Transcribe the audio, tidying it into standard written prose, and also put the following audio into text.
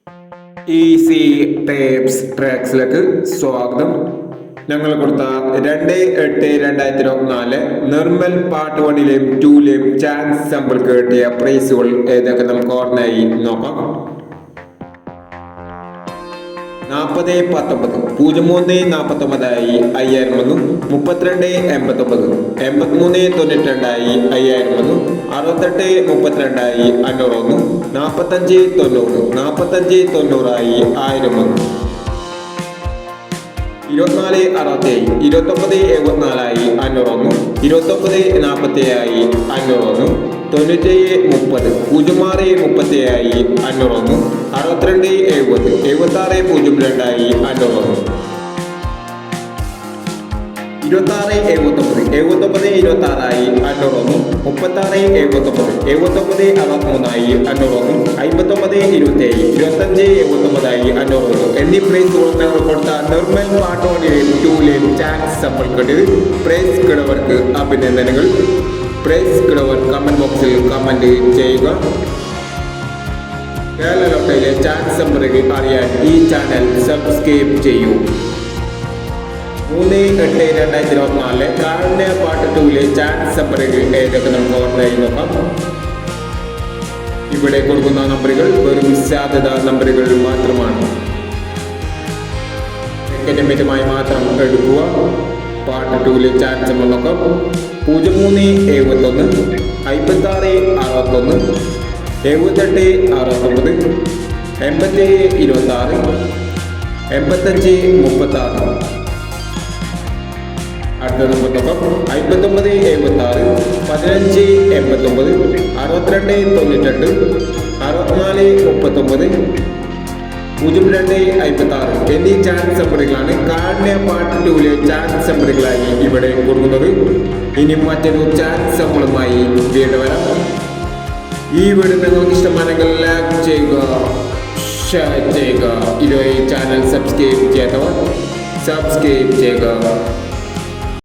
Easy tapes ട്രാക്സിലേക്ക് സ്വാഗതം. ഞങ്ങൾ കൊടുത്ത 2/8/2024 നിർമ്മൽ പാർട്ട് 1ലെയും 2ലെയും ചാൻസ് സാമ്പിൾക്ക് കിട്ടിയ പ്രൈസുകൾ ഏതൊക്കെ നമുക്ക് ഓർമ്മയായി നോക്കാം. 40-19 03-49 5000 വന്നു. 32-89 83-92 5000 വന്നു. 68-32 500 വന്നു. 45-90 45-90 1000 വന്നു. 24-67 29-74 500 വന്നു. 29-47 500 വന്നു. 97-30 06-37 500 വന്നു. 62-70 76-02 500 വന്നു. 26-79 79-26 500 വന്നു. 36-79 79-63 500 വന്നു. 59-27 25-79 500 വന്നു എന്നീ പ്രൈസുകൾ ഞങ്ങൾ കൊടുത്ത നിർമ്മൽ പാർട്ട് 1ലെയും 2ലെയും ചാൻസ് സാമ്പിൾ കിട്ടിയത്. പ്രൈസ് കിടവർക്ക് അഭിനന്ദനങ്ങൾ. പ്രൈസ് കിടവർ കമന്റ് ബോക്സിൽ കമന്റ് ചെയ്യുക. കേരള ലോട്ടറിയിലെ ചാൻസ് സാമ്പിളുകൾ അറിയാൻ ഈ ചാനൽ സബ്സ്ക്രൈബ് ചെയ്യൂ. 3/8/2024 കാരുണ്യ പാർട്ട് 2ലെ ചാൻസ് നമ്പറുകൾ ഏതൊക്കെ നമുക്ക് ഓർമ്മയായി നോക്കാം. ഇവിടെ കൊടുക്കുന്ന നമ്പറുകൾ വെറും സാധ്യത നമ്പറുകൾ മാത്രമാണ്. സെക്കൻഡ് മിതമായി മാത്രം എടുക്കുക. പാർട്ട് 2ലെ ചാൻസ് നമ്പർ നോക്കാം. 03-71 56-61 78-69 87-26 85-36. അടുത്ത നമ്പർ നോക്കാം. 59-76 15-89 62-92 64-39 02-56 എന്നീ ചാൻസ് നമ്പറുകളാണ് കാരുണ്യ പാർട്ട് 2ലെ ചാൻസ് നമ്പറുകളായി ഇവിടെ കൊടുക്കുന്നത്. ഇനി മറ്റൊരു ചാൻസ് നമ്പറുമായി വീണ്ടും വരാം. ഈ വീഡിയോ നിങ്ങൾക്ക് ഇഷ്ടമാണെങ്കിൽ ലൈക്ക് ചെയ്യുക, ഷെയർ ചെയ്യുക. ഇതുവരെ ഈ ചാനൽ സബ്സ്ക്രൈബ് ചെയ്യാത്തവർ സബ്സ്ക്രൈബ് ചെയ്യുക.